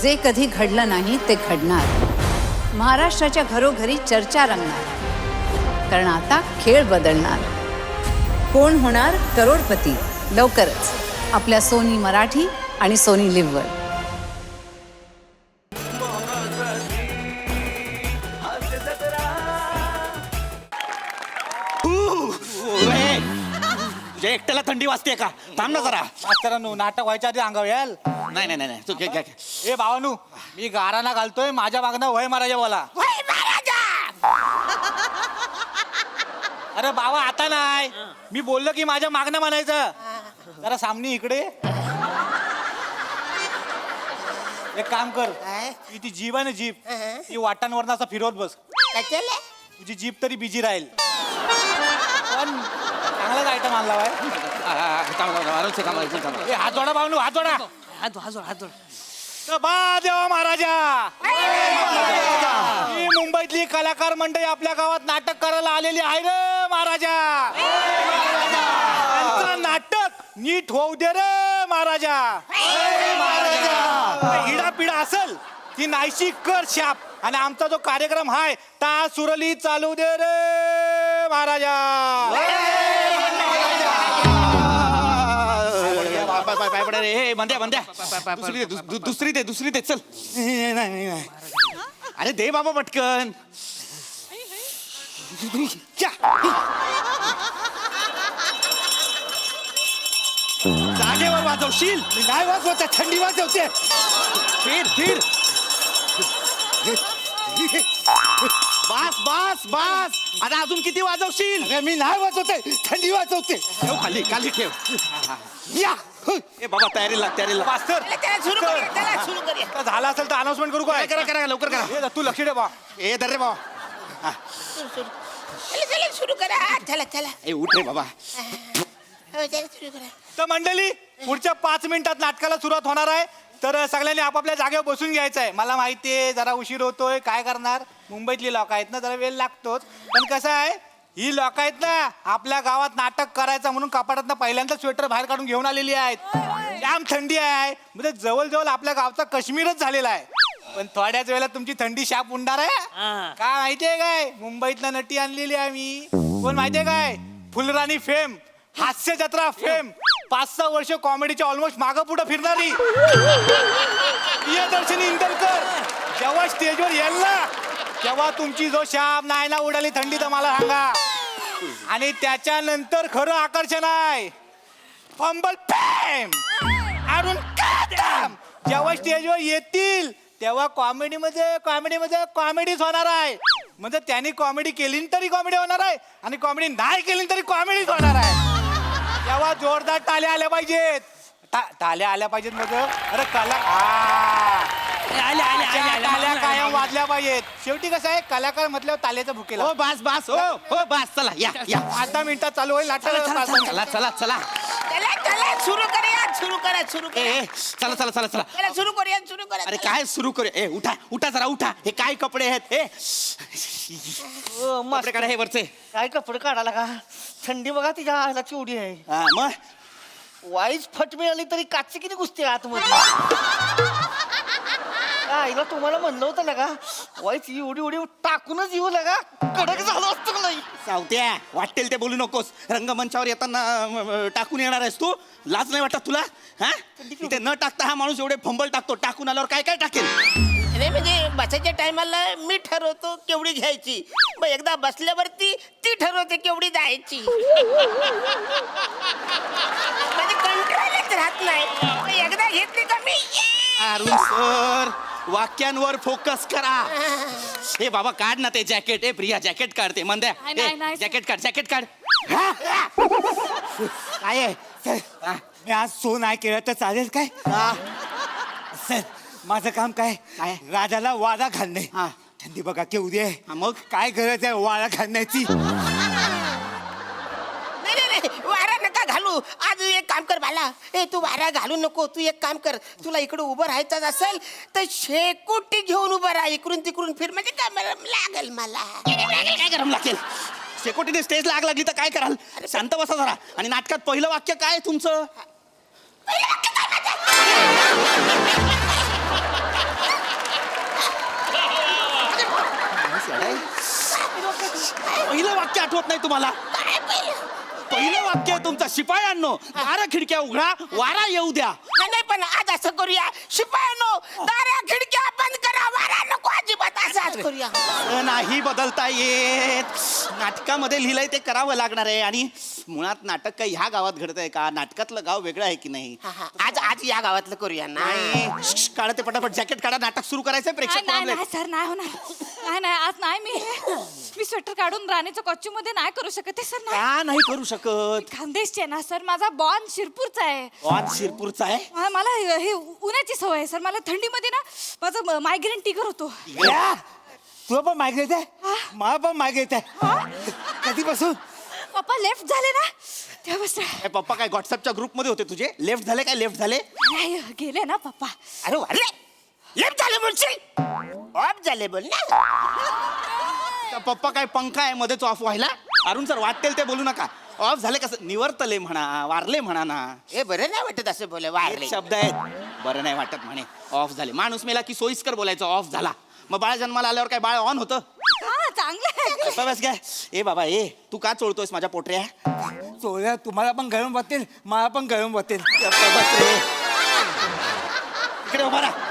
जे कधी घडलं नाही ते घडणार. महाराष्ट्राच्या घरोघरी चर्चा रंगणार. कारण आता खेळ बदलणार. कोण होणार करोडपती लवकरच आपल्या सोनी मराठी आणि सोनी लिव्हवर. तुझ्या एकट्याला थंडी वाजते का? थांब ना जरा. मास्तरांनो, नाटक व्हायच्या आधी अंगावर याल. नाही नाही नाही तू घे. ए भावानू, मी गाराना घालतोय, माझ्या मागणं वय महाराजा बोला. अरे बाबा आता नाही, मी बोललो की माझ्या मागणं म्हणायचं. जरा सामनी इकडे. एक काम कर, ती जीभ आहे ना जीभ, ती वाटांवरनं असं फिरवत बस. तुझी जीभ तरी बिजी राहील. पण चांगलाच आयटम आणला बाय. हात जोडा भावनू, हात जोडा. बा देवा महाराजा. ही मुंबईतली कलाकार मंडळी आपल्या गावात नाटक करायला आलेली आहे रे महाराजा. त्यांचं नाटक नीट होऊ दे रे महाराजा. हिडापिडा असल ती नाहीशी कर शाप. आणि आमचा जो कार्यक्रम हाय ता सुरली चालू दे रे महाराजा. दुसरी दे चल. अरे दे बाबा पटकन. जागेवर वाजवशील? नाही वाजवते, थंडी वाजवते. फिर बास. आता अजून किती वाजवशील? मी नाही वाजवते, थंडी वाजवते. ठेव खाली ठेव. या ए बाबा तयारी लाग. मास्तर झाला असेल तर अनाउन्समेंट करू काय? करा लवकर करा. तू लक्ष दे बा. ए दर रे बाबा. सुरू करा. चला ए उठ रे बाबा. सुरू करा. तर मंडळी, पुढच्या 5 मिनिटात नाटकाला सुरुवात होणार आहे. तर सगळ्यांनी आपापल्या जागेवर बसून घ्यायचं आहे. मला माहिती आहे जरा उशीर होतोय, काय करणार, मुंबईतली लोक आहेत ना, जरा वेळ लागतोच. पण कसं आहे, ही लोक आहेत ना आपल्या गावात नाटक करायचं म्हणून कपाटातनं पहिल्यांदा स्वेटर बाहेर काढून घेऊन आलेली आहेत. जाम थंडी आहे, म्हणजे जवळ आपल्या गावचा काश्मीरच झालेला आहे. पण थोड्याच वेळेला तुमची थंडी शाप उडणार आहे. काय माहितीये काय, मुंबईतनं नटी आणलेली आहे मी. कोण माहितीये काय, फुलराणी फेम, हास्य जत्रा फेम, 5-6 वर्ष कॉमेडीच्या ऑलमोस्ट मागं पुढं फिरणारी प्रियदर्शनी इंदलकर जेव्हा स्टेजवर येईल ना तेव्हा तुमची जो शाप नाही ना उडाली थंडी तर मला सांगा. आणि त्याच्यानंतर खरं आकर्षण आहे फंबल फेम अरुण कदम. जेव्हा स्टेजवर येतील तेव्हा कॉमेडीच होणार आहे. म्हणजे त्यांनी कॉमेडी केली तरी कॉमेडी होणार आहे आणि कॉमेडी नाही केली तरी कॉमेडीच होणार आहे. तेव्हा जोरदार टाल्या आल्या पाहिजेत. टाल्या आल्या पाहिजेत म्हणजे अरे टाल्या कायम वाजल्या पाहिजेत. शेवटी कसं आहे, कलाकार म्हटल्यावर ताल्याचं भुकेला. हो बास चला या 5-10 मिनिटात चालू होईल नाटक. चला सुरू करा. सुरू करा. सुरू करूया. अरे काय सुरू करूया? ए उठा जरा उठा. हे काय कपडे आहेत हे? कपडे काढा हे वरचे. काय कपडे काढायला का? थंडी बघा तिच्या आईला केवढी आहे. मग वाईच फट मिळाली तरी काची किती गुसते आतमध्ये. आईला तुम्हाला म्हणलं होतं ना का, वाईच एवढी टाकूनच येऊ लागा, कडक झालं असतं नाही. सावत्या वाटेल ते बोलू नकोस. रंगमंचावर येताना टाकून येणार आहेस तू? लाज नाही वाटत तुला? हा इथे न टाकता हा माणूस एवढे फंबल टाकतो. टाकून आल्यावर काय टाकेल? अरे म्हणजे बसायच्या टायमाला मी ठरवतो केवढी घ्यायची, मग एकदा बसल्यावरती ती ठरवते केवढी जायची. म्हणजे कंट्रोलच राहत नाही. एकदा घेतली का मी. अरुण सर वाक्यांवर फोकस करा. हे बाबा काढ ना ते जॅकेट. ए प्रिया जॅकेट काढते. मंद्या जॅकेट काढ. काय आहे मी आज सो नाही केलं तर चालेल काय? सर माझं काम काय? राजाला वारा घालणे. थंडी बघा केवढी आहे. मग काय गरज आहे वारा घालण्याची? नाही वारा नका घालू. आज एक काम कर बाला, तू वारा घालू नको. तू एक काम कर, तुला इकडे उभं राहायचं असेल तर शेकोटी घेऊन उभं राहा. इकडून तिकडून फिर. म्हणजे काय लागेल मला? काय गरम लागेल? शेकोटीने स्टेजला आग लागली तर काय कराल? शांत बसा जरा. आणि नाटकात पहिलं वाक्य काय तुमचं? नाही तुम्हाला? पहिलं वाक्य आहे तुमचं, शिपायांनो दारा खिडक्या उघडा, वारा येऊ द्या. नाही पण आज असं करूया, शिपायांनो दारा खिडक्या बंद करा, वारा नको अजिबात, असं आज करूया. नाही बदलता येत. नाटकामध्ये लिहिलंय ते करावं लागणार आहे. आणि मुळात नाटक काही ह्या गावात घडत आहे का? नाटकातलं गाव वेगळं आहे की नाही? आज आज या गावातलं करूया ना. नाही काढा ते पटापट, जॅकेट काढा, नाटक सुरू करायचंय. प्रेक्षक नाही थांबलेत. नाही सर, नाही होणार. नाही आज नाही. मी स्वेटर काढून राणीच्या कॉस्ट्यूम मध्ये नाही करू शकत आहे सर. का नाही करू शकत? खानदेशचे ना सर, माझा बॉन शिरपूरचा आहे. वाद शिरपूरचा आहे. मला हे उन्हाची सवय आहे सर. मला थंडीमध्ये ना माझं मायग्रेन टिगर होतो. तुला पण माहिती आहे, मला पण माहिती आहे. कधीपासून? पप्पा लेफ्ट झाले ना तेव्हा. काय पप्पा काय व्हॉट्सअपच्या ग्रुपमध्ये होते तुझे? लेफ्ट झाले काय? लेफ्ट झाले? नाही गेले ना पप्पा. अरे वारे लेफ्ट झाले बोलशील, ऑफ झाले बोल ना. त्या पप्पा काय पंखा आहे मध्येच ऑफ व्हायला? अरुण सर वाटेल ते बोलू नका. ऑफ झाले कसं? निवर्तले म्हणा, वारले म्हणा ना. हे बरं नाही वाटत असं बोल, वारले. एक शब्द आहेत, बरं नाही वाटत म्हणे. ऑफ झाले. माणूस मेला की सोयीस्कर बोलायचं ऑफ झाला. मग बाळ जन्माला आल्यावर काय बाळ ऑन होतं? हा चांगलं आहे. काय ए बाबा ए, तू का चोळतोयस माझ्या पोटऱ्या? चोळ्या तुम्हाला पण गरम वाटेल, मला पण गरम वाटेल. बस रे. इकडे उभा राहा.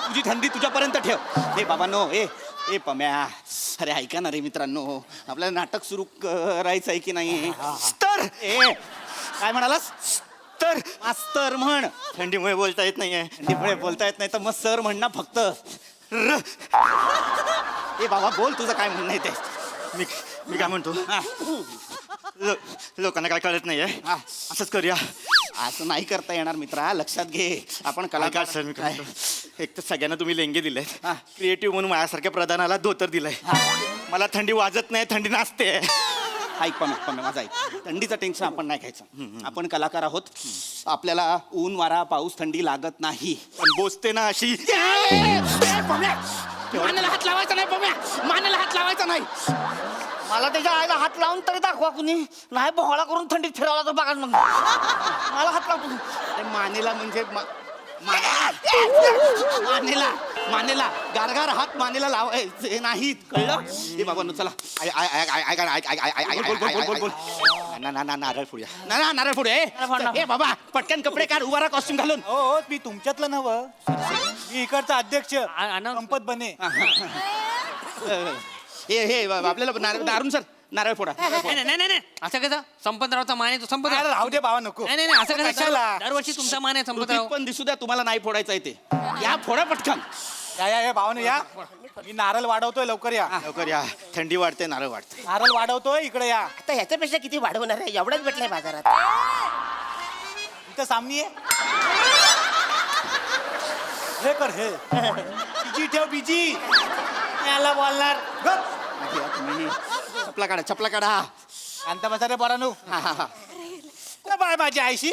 तुझी थंडी तुझ्यापर्यंत ठेव. ए बाबा नो ए पम्या, अरे ऐका ना रे मित्रांनो, आपल्याला नाटक सुरू करायचं आहे की नाही? तर काय म्हणालास? तर मास्तर म्हण. थंडीमुळे बोलता येत नाहीये. थंडीमुळे बोलता येत नाही तर मग सर म्हण ना फक्त. ए बाबा बोल, तुझं काय म्हणणं आहे ते. मी काय म्हणतो, लोकांना काय कळत नाहीये, असंच करूया. असं नाही करता येणार मित्रा, लक्षात घे. आपण कलाकार सर, मी काय म्हणतो, एक तर सगळ्यांना तुम्ही लेंगे दिले, हा. क्रिएटिव्ह म्हणून माझ्यासारख्या प्रधानाला धोतर दिलंय. मला थंडी वाजत नाही, थंडी नाचते. ऐक पण माझा ऐक, थंडीचं टेन्शन आपण नाही घ्यायचं. आपण कलाकार आहोत, आपल्याला ऊन वारा पाऊस थंडी लागत नाही. पण बोचते ना अशी. मानेला हात लावायचा नाही पम्या, मानेला हात लावायचा नाही. मला त्याच्या आईला हात लावून तरी दाखवा कुणी. नाही बोहळा करून थंडीत फिरवला तर बघा मग. मला हात लावतो. अरे मानेला म्हणजे मानेला गारगार हात मानेला लावायचे नाहीत, कळलं? ए बाबा नो चला. बोल. नारळ फोडूया. नारळ फोडूया. ए बाबा पटकन कपडे काढ, उभा राहा कॉस्ट्युम घालून. हो मी तुमच्यातलं नवं, मी इकडचा अध्यक्ष संपत बने. हे आपल्याला अरुण सर नारळ फोडा. नाही असं कसं? संपतरावचा मान आहे तो संपतराव. अरे राहू दे बाबा, नको. नाही असं कसं? कशाला? दरवर्षी तुमचा मान आहे कृतीत संपतराव. पण दिसू द्या, तुम्हाला नाही फोडायचं आहे ते. या फोडा पटकन. या भावानं या, मी नारळ वाढवतोय, लवकर या. लवकर या, थंडी वाढते, नारळ वाढते. नारळ वाढवतोय, इकडे या. आता ह्याच्यापेक्षा किती वाढवणार आहे? एवढाच भेटलाय बाजारात. इथं सामनी आहे. हे कर हे बिजी ठेव, बिजी. याला बोलणार गप. चपला काढा. शांत बसा रे बरानू. बाय माझी आईशी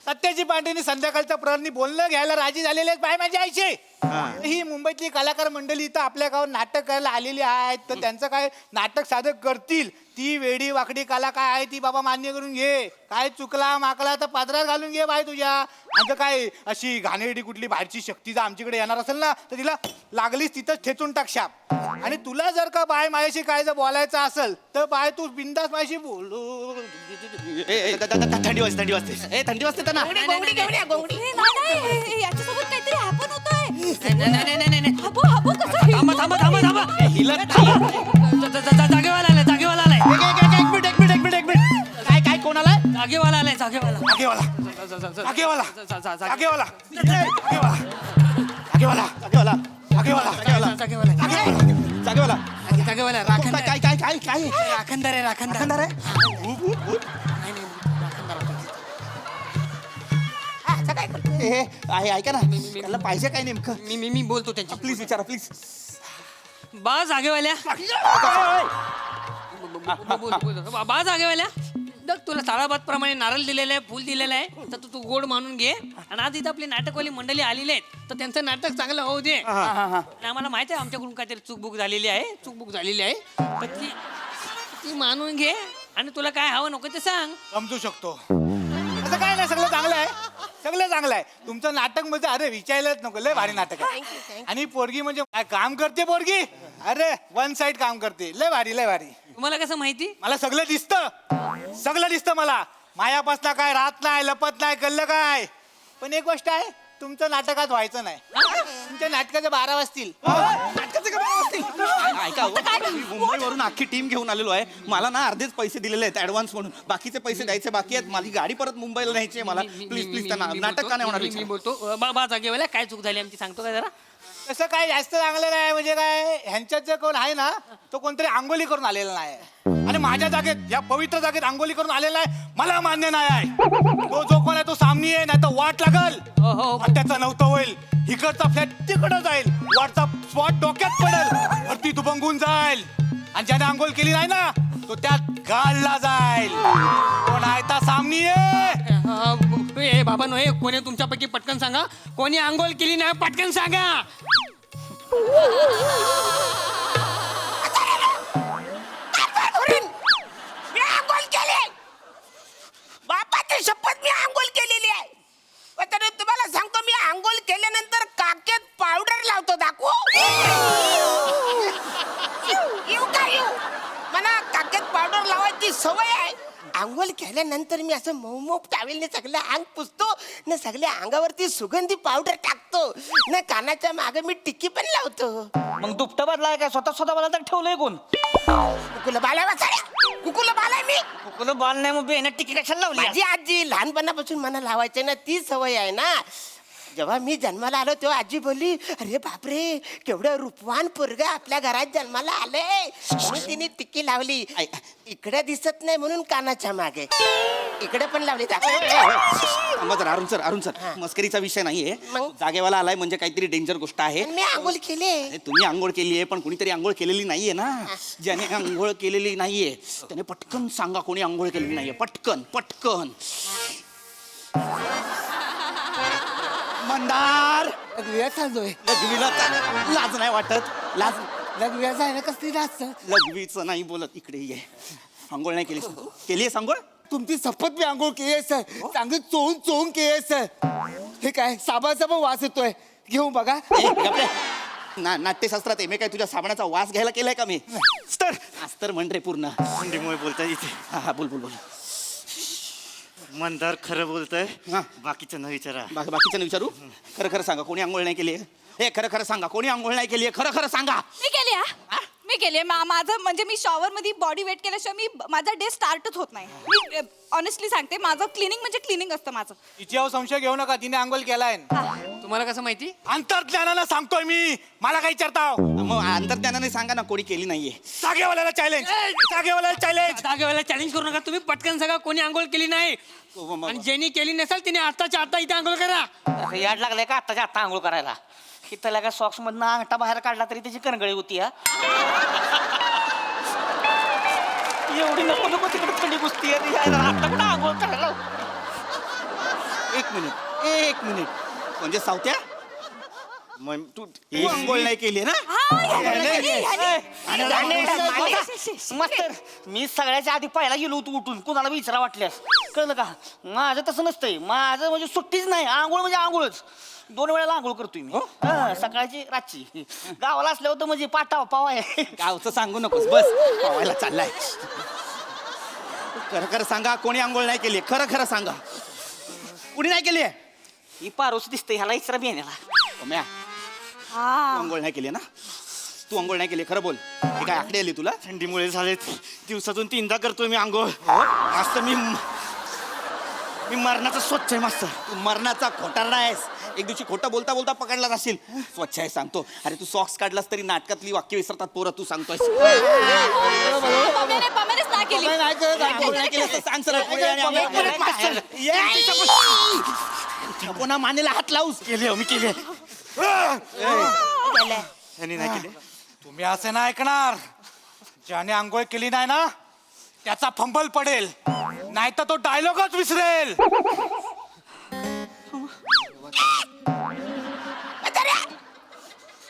सत्याची पांडेनी संध्याकाळच्या प्रहरनी बोलणं घ्यायला राजी झालेले आहेत. बाय माझी आईशी. ही मुंबईतली कलाकार मंडळी इथं आपल्या गावात नाटक करायला आलेली आहेत, तर त्यांचं काय नाटक सादर करतील. ती वेडी वाकडी कला काय आहे ती बाबा मान्य करून घे. काय चुकला माकला तर पादरात घालून घे बाय तुझ्या. आणि काय अशी घाणेरडी कुठली बाहेरची शक्ती जर आमच्याकडे येणार असेल ना, तर तिला लागलीच तिथंच ठेचून टाक शाप. आणि तुला जर का बाय माझ्याशी काय जर बोलायचं असेल तर बाय तू बिंदास माझ्याशी बोलू. थंडी वाजते. ए थंडी वाजते त्यांना. गोंगडी घेऊन या, गोंगडी. नाही याच्यासोबत काहीतरी हॅपन होतोय. नाही हबू कसं? थांबा. हिला थांबा. जागेवाला आलाय. एक मिनिट. काय कोण आलाय? जागेवाला आलाय. जागेवाला जागेवाला जागेवाला काय राखणदार आहे. हा, असं काय करतो? आहे ऐका ना, त्याला पाहिजे काय नेमकं? मी बोलतो त्यांची. प्लीज विचारा प्लीज. बा जागेवाल्या. बा जागेवाल्या, बघ तुला साळाबाद प्रमाणे नारळ दिलेलं आहे, फुल दिलेलं आहे, तर तू गोड मानून घे. आणि आज इथं आपली नाटकवाली मंडळी आलेली आहेत, तर त्यांचं नाटक चांगलं होऊ दे. आणि आम्हाला माहिती आहे आमच्याकडून काहीतरी चूकबुक झालेली आहे, तर ती मानून घे. आणि तुला काय हवं नको ते सांग. समजू शकतो. तसं काय नाही, सगळं चांगलं आहे, सगळं चांगलं आहे. तुमचं नाटक म्हणजे अरे विचारायलाच नको, लय भारी नाटक आहे. Thank you, thank you. आणि पोरगी म्हणजे काय काम करते पोरगी, अरे वन साइड काम करते, लय भारी लय भारी. तुम्हाला कसं माहिती? मला सगळं दिसतं मला. मायापासला काय राहत नाही, लपत नाही, कळलं काय. पण एक गोष्ट आहे, तुमचं नाटकात व्हायचं नाही. तुमच्या नाटकाचे 12 वाजतील. नाटकाचे का बरं असतील? ऐका हो, मी मुंबईवरून अख्खी टीम घेऊन आलेलो आहे. मला ना अर्धेच पैसे दिलेले आहेत ऍडव्हान्स म्हणून, बाकीचे पैसे द्यायचे बाकी आहेत. माझी गाडी परत मुंबईला न्यायची आहे मला. प्लीज प्लीज त्यांना नाटक का नाही होणार मी विचारा. बोलतो बाबा जागेवाल्या काय चूक झाली आमची सांगतो का जरा? तसं काय जास्त चांगलं नाही, म्हणजे काय ह्यांच्यात जे कोण आहे ना तो कोणतरी आंघोली करून आलेला नाही. आणि माझ्या जागेत, या पवित्र जागेत आंघोली करून आलेला आहे, मला मान्य नाही आहे. तो जो कोण आहे तो सामनी आहे, नाही तर वाट लागल. हो. त्याचं नव्हतं होईल, इकडचा फ्लॅट तिकडं जाईल, वाटचा स्पॉट डोक्यात पडेल, वरती दुबंगून जाईल. आणि ज्याने आंघोळ केली नाही ना तो त्यात गाळला जाईल. कोण आहे ता सामनी आहे? ए बाबा नो, कोणी तुमच्यापैकी पटकन सांगा, कोणी आंघोळ केली नाही पटकन सांगा. मी आंघोळ केली, बापाची शपथ, मी आंघोळ केलेली आहे. पण तरी तुम्हाला सांगतो, मी आंघोळ केल्यानंतर काकेत पावडर लावतो. दाखवू येऊ का येऊ? मला काकेत पावडर लावायची सवय आहे. आंघोळ केल्यानंतर मी असं मऊ टावेलने सगळं अंग पुसतो ना, सगळ्या अंगावरती सुगंधी पावडर टाकतो ना, कानाच्या मागे मी टिक्की पण लावतो. मग दुपटा बदलाय काय? स्वतः मला तर ठेवलंय कोण? कुकुला बाला वाचाड्या, कुकुला बाला मी. कुकुला बाल नाही मग बेना टिकी कशाला लावली? माझी आजी लहानपणापासून मला लावायचे ना, ती सवय आहे ना. जेव्हा मी जन्माला आलो तेव्हा आजी बोलली, अरे बापरे केवढं रूपवान पोरगं आपल्या घरात जन्माला आलंय. म्हणून तिने टिक्की लावली. इकडे दिसत नाही म्हणून कानाच्या मागे, इकडे पण लावली. थांबा जरा, अरुण सर मस्करीचा विषय नाहीये. मग? जागेवाला आलाय म्हणजे काहीतरी डेंजर गोष्ट आहे. मी आंघोळ केली. अरे, तुम्ही आंघोळ केली आहे पण कोणीतरी आंघोळ केलेली नाहीये ना. ज्याने आंघोळ केलेली नाहीये त्याने पटकन सांगा कोणी आंघोळ केलेली नाहीये. पटकन पटकन. मंदार लघवीला लाज नाही वाटत? लग्नाचं आहे ना कसली जास्त लघवीचं नाही बोलत, इकडे ये. आंघोळ नाही केली आंघोळ? तुमची शपथ मी आंघोळ केली आहे सर, चांगली चोळून केली आहे सर. हे काय साबणाचा पण वास येतोय, घेऊन बघा. नाट्यशास्त्रात एम ए काय तुझ्या साबणाचा वास घ्यायला केलाय का मी? अस्तर म्हण रे पूर्ण. थंडीमुळे बोलताय इथे. हा बोल बोल बोल. मंदार खरं बोलतोय, हा. बाकीचं न विचारा. बाकीचं विचारू. खरं खरं सांगा कोणी आंघोळ नाही केली? हे खरं खरं सांगा कोणी आंघोळ नाही केली? खरं खरं सांगा. मी केली मी केली. माझं म्हणजे मी शॉवर मध्ये बॉडी वेट केल्याशिवाय माझा डे स्टार्टच होत नाही. मी ऑनेस्टली सांगते, माझं क्लिनिंग म्हणजे क्लिनिंग असतं माझं. तिच्यावर संशय घेऊ नका, तिने आंघोळ केलाय. तुम्हाला कसं माहिती? अंतर्ज्ञानानं सांगतोय मी, मला काही विचारता? मग अंतर्ज्ञानाने सांगा ना कोणी केली नाहीये. जागेवाल्याला चॅलेंज, जागेवाल्याला चॅलेंज. जागेवाला चॅलेंज करू नका तुम्ही. पटकन सांगा कोणी आंघोळ केली नाही. आणि ज्यांनी केली नसेल तिने आताच्या आता इथे आंघोळ करा. याड लागलाय का आत्ताच्या आत्ता आंघोळ करायला? इथं लागा सॉक्स मधनं अंगठा बाहेर काढला तरी त्याची करंगळी होती. एवढी नको तिकडे थंडी कुस्ती आहे, आता कुठं आंघोळ करायला? एक मिनिट म्हणजे सावत्या मग तू तू आंघोळ नाही केली ना? मास्तर, मी सगळ्याच्या आधी पहिला गेलो होतो उठून, कुणाला विचारा वाटल्यास. कळलं का? माझं तसं नसतंय, माझं म्हणजे सुट्टीच नाही. आंघोळ म्हणजे आंघोळच. 2 वेळेला आंघोळ करतोय मी. सकाळची रातची. गावाला असल्या होतं म्हणजे पाटाव पाव आहे. गावचं सांगू नकोस, बस पावायला चाललाय. खरं खरं सांगा कोणी आंघोळ नाही केली? खरं खरं सांगा कुणी नाही केली? ही पारोस दिसते, ह्याला इचरा बियाण्याला. तू आंघोळ नाही केली ना? तू आंघोळ नाही केली, खरं बोल. हे काय आकडे आली तुला? थंडीमुळे झालेत. दिवसातून 3दा करतोय मी आंघोळ. असं मी मरणाचं स्वच्छ आहे मास्तर. तू मरणाचा खोटारडा आहेस. एक दिवशी खोटं बोलता बोलता पकडला जाशील. स्वच्छ आहे सांगतो. अरे तू सॉक्स काढलास तरी नाटकातली वाक्य विसरतात पोरं. तू सांगतोय पमेनेच नाही केली. आंघोळ नाही केली तर सांग सरळ पुढे. आणि आंघोळ कोणा मानेला हात लावूस? केली मी केली. ह्यानी नाही केली. तुम्ही असं नाही ऐकणार. ज्याने आंघोळ केली नाही ना त्याचा फंबल पडेल, नाही तर तो डायलॉगच विसरेल.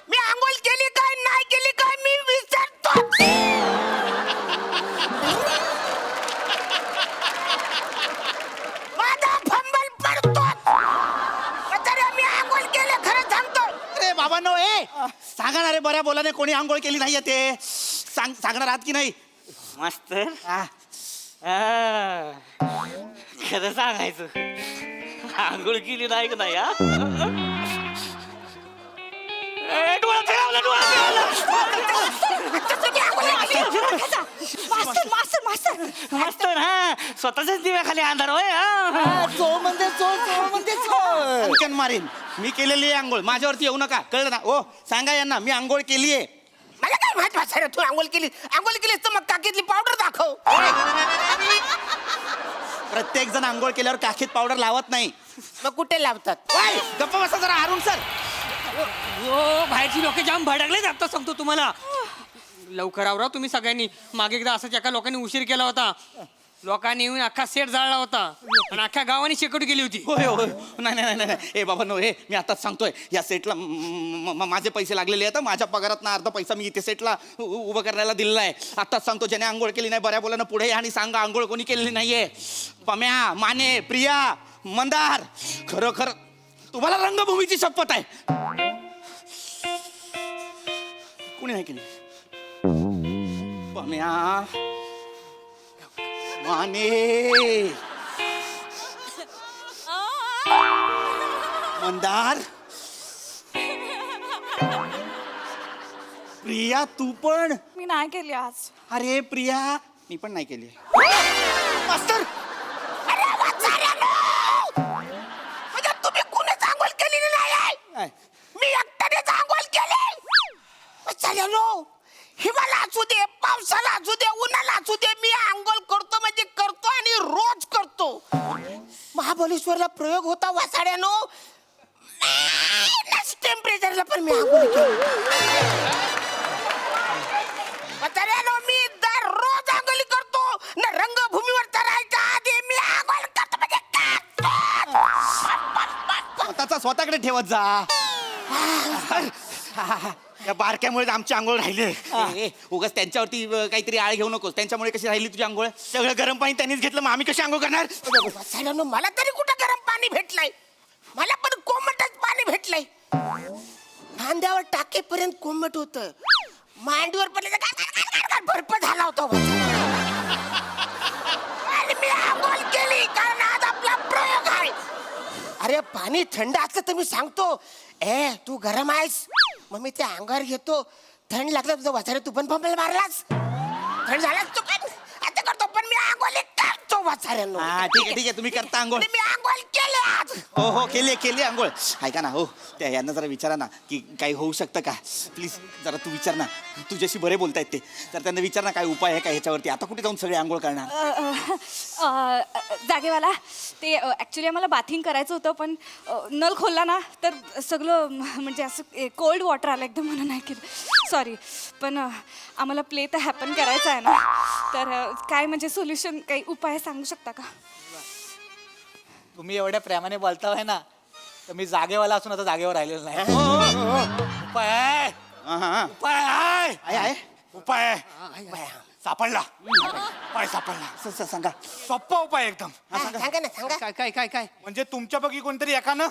मी आंघोळ केली काय नाही केली काय मी विचारतो. माझा बाबांनो ए सांगा ना रे बऱ्या बोलाने कोणी आंघोळ केली नाहीये ते सांगणार आहात की नाही? मास्तर हा. खरं सांगायचं आंघोळ केली नाही का नाही मास्तर हा स्वतःच्याच दिव्याखाली अंधार होय चोळ म्हणजे चोळ म्हणजे चोळ. अंकन मारीन मी केलेली आहे आंघोळ माझ्यावरती येऊ नका कळलं ना? ओ सांगा यांना मी आंघोळ केली आहे. मला काय माहित वाचायला तू आंघोळ केली तर मग काकीतली पावडर दाखव. प्रत्येक जण आंघोळ केल्यावर काखेत पावडर लावत नाही. मग कुठे लावतात? ओय, गप्प बसा जरा अरुण सर. हो बाहेरची लोक जाम भडकलेच आता सांगतो तुम्हाला. लवकर आवरा तुम्ही सगळ्यांनी. मागे एकदा असंच एका लोकांनी उशीर केला होता. लोकांनी येऊन अख्खा सेट जाळला होता आणि अख्ख्या गावाने शेकोटी केली होती. होय होय नाही नाही नाही नाही ए बाबा नो हे मी आताच सांगतोय या सेटला माझे पैसे लागलेले आहेत. माझ्या पगारात अर्धा पैसा मी इथे सेटला उभं करायला दिलेला आहे. आताच सांगतो ज्याने आंघोळ केली नाही बऱ्या बोलानं पुढे या आणि सांगा आंघोळ कोणी केलेली नाहीये. पम्या माने प्रिया मंदार खरं खरं तुम्हाला रंगभूमीची शपथ आहे. कोणी नाही केली. पम्या माने मंदार प्रिया तू पण. मी नाही केली आज. अरे प्रिया मी पण नाही केली. मास्तर अरे म्हणजे तुम्ही कुणीच आंघोळ केलेली नाही आहे. मी एकट्यानेच आंघोळ केली. चालेलो हिवाला असू दे पावसाला असू दे उन्हाला असू दे मी आंघोळ करतो म्हणजे करतो आणि रोज करतो. महाबळेश्वरला प्रयोग होता वासाड्यानो टेम्परेचरला पण मी आंघोळ केली. वासाड्यानो मी दररोज आंघोळी करतो ना. रंगभूमीवर चढायच्या आधी मी आंघोळ करतो म्हणजे स्वतःचा स्वतःकडे ठेवत जा. या बारक्यामुळे आमची आंघोळ राहिले. उगाच त्यांच्यावरती काहीतरी आळ घेऊ नकोस. त्यांच्यामुळे कशी राहिली तुझी आंघोळ? सगळं गरम पाणी त्यांनीच घेतलं मग आम्ही कशी आंघोळ करणार? वासाड्यानो मला तरी कुठं गरम पाणी भेटलंय. मला पण कोमटच पाणी भेटलंय. खांद्यावर टाकेपर्यंत कोमट होत. मांडीवर पडले बर्फ झाला होता. आणि मी आंघोळ केली कारण आज आपला प्रयोग आहे. अरे पाणी थंड असलं तर मी सांगतो ए तू गरम आहेस मग मी ते अंगावर घेतो. थंड लागलं तुझं वाचारे तू पण पंपाला मारलास. थंड झालास तू पण आता करतो पण मी आंघोळ करतो वाचाऱ्यांनो. हा ठीक आहे तुम्ही करता आंघोळ. मी आंघोळ केली आज. हो हो केली आंघोळ. ऐका ना हो त्या यांना जरा विचारा ना की काही होऊ शकतं का प्लीज जरा तू विचार ना. तुझ्याशी बरे बोलतायत ते तर त्यांना विचार ना काय उपाय आहे का ह्याच्यावरती. आता कुठे जाऊन सगळे आंघोळ करणार. जागेवाला ते ऍक्च्युली आम्हाला बाथिंग करायचं होतं पण नळ खोलला ना तर सगळं म्हणजे असं कोल्ड वॉटर आलं एकदम म्हणून नाही केलं. सॉरी पण आम्हाला प्ले तर हॅपन करायचं आहे ना. तर काय म्हणजे सोल्युशन काही उपाय सांगू शकता का? तुम्ही एवढ्या प्रेमाने बोलताय ना तर मी जागेवाला असून आता जागेवर राहिलेलो नाही. उपाय आहे. हा, हा. उपाय आहे. आहे उपाय आहे. सापडला उपाय सापडला. सांगा. सोप्पा उपाय एकदम. सांगा ना सांगा. काय काय काय काय म्हणजे तुमच्यापैकी कोणतरी एकानं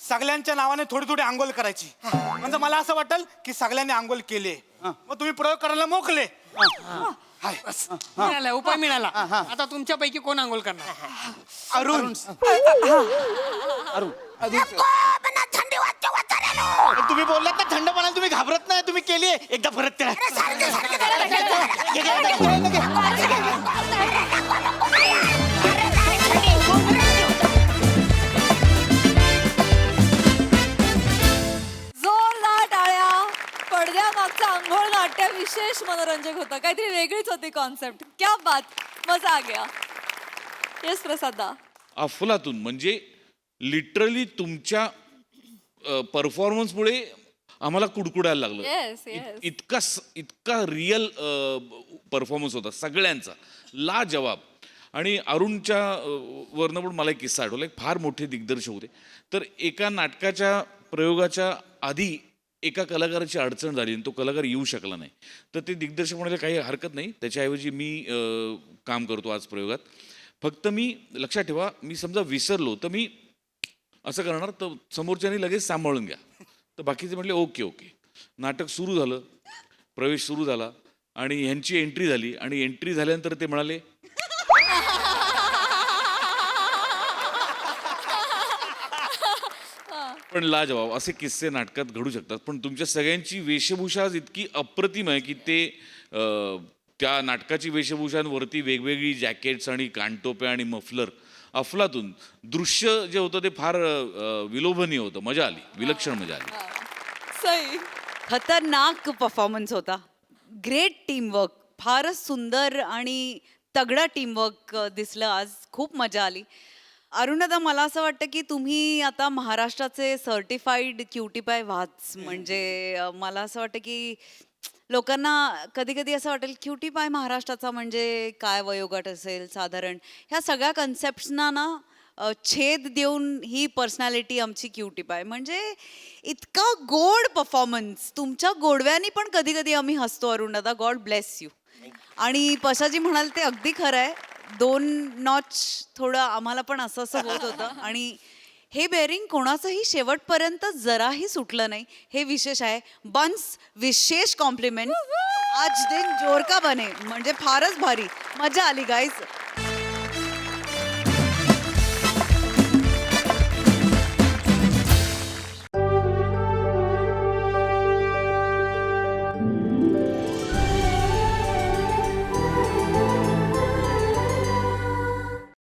सगळ्यांच्या नावाने थोडी थोडी आंघोळ करायची. म्हणजे मला असं वाटेल की सगळ्यांनी आंघोळ केली मग तुम्ही प्रयोग करायला मोकले. मिळाला उपाय मिळाला. आता तुमच्यापैकी कोण आंघोळ करणार? अरुण नको, मला थंडी वाजते वाचाऱ्यानो. तुम्ही बोललात ना थंड पाण्याला तुम्ही घाबरत नाही. तुम्ही केली एकदा परत त्या अरे सारखं जोरदार टाळ्या. पडद्यामागचं आंघोळ नाट्य विशेष मनोरंजक होतं. काहीतरी वेगळीच होती कॉन्सेप्ट. क्या बात, मजा आ गया. येस प्रसादा. अफलातून म्हणजे लिटरली तुमच्या परफॉर्मन्समुळे आम्हाला कुडकुडायला लागलं. Yes yes. इतका रिअल परफॉर्मन्स होता सगळ्यांचा लाजवाब. आणि अरुणच्या वरनं पण मला एक किस्सा आठवला. एक फार मोठे दिग्दर्शक होते तर एका नाटकाच्या प्रयोगाच्या आधी एका कलाकाराची अडचण झाली आणि तो कलाकार येऊ शकला नाही. तर ते दिग्दर्शक म्हणाले काही हरकत नाही त्याच्याऐवजी मी काम करतो आज प्रयोगात. फक्त मी लक्षात ठेवा मी समजा विसरलो तर मी असं करणार तर समोरच्यानी लगेच सांभाळून घ्या. तर तर बाकीचे म्हटले ओके ओके. नाटक सुरू झालं, प्रवेश सुरू झाला आणि ह्यांची एंट्री झाली आणि एंट्री झाल्यानंतर ते म्हणाले पण लाजवाब असे किस्से नाटकात घडू शकतात. पण तुमच्या सगळ्यांची वेशभूषा आज इतकी अप्रतिम आहे की ते त्या नाटकाची वेशभूषांवरती वेगवेगळी जॅकेट्स आणि कानटोप्या आणि मफलर अफलातून दृश्य जे होतं ते फार विलोभनीय होतं. मजा आली, विलक्षण मजा आली. सई. खतरनाक परफॉर्मन्स होता. ग्रेट टीमवर्क, फारच सुंदर आणि तगडा टीमवर्क दिसलं आज. खूप मजा आली. अरुणदा, मला असं वाटतं की तुम्ही आता महाराष्ट्राचे सर्टिफाईड क्युटीपाय व्हाच. म्हणजे मला असं वाटतं की लोकांना कधी कधी असं वाटेल क्युटीपाय महाराष्ट्राचा म्हणजे काय वयोगट असेल साधारण. ह्या सगळ्या कन्सेप्ट्सना ना छेद देऊन ही पर्सनॅलिटी आमची क्युटीपाय. म्हणजे इतका गोड परफॉर्मन्स. तुमच्या गोडव्यानी पण कधी कधी आम्ही हसतो अरुणदा. God bless you. आणि पशाजी म्हणाल ते अगदी खरं आहे. 2 नॉच थोडं आम्हाला पण असं असं होत होतं. आणि हे बेअरिंग कोणाचंही शेवटपर्यंत जराही सुटलं नाही, हे विशेष आहे. बन्स, विशेष कॉम्प्लिमेंट. आज दिन जोर का बने. म्हणजे फारच भारी मजा आली गाईज.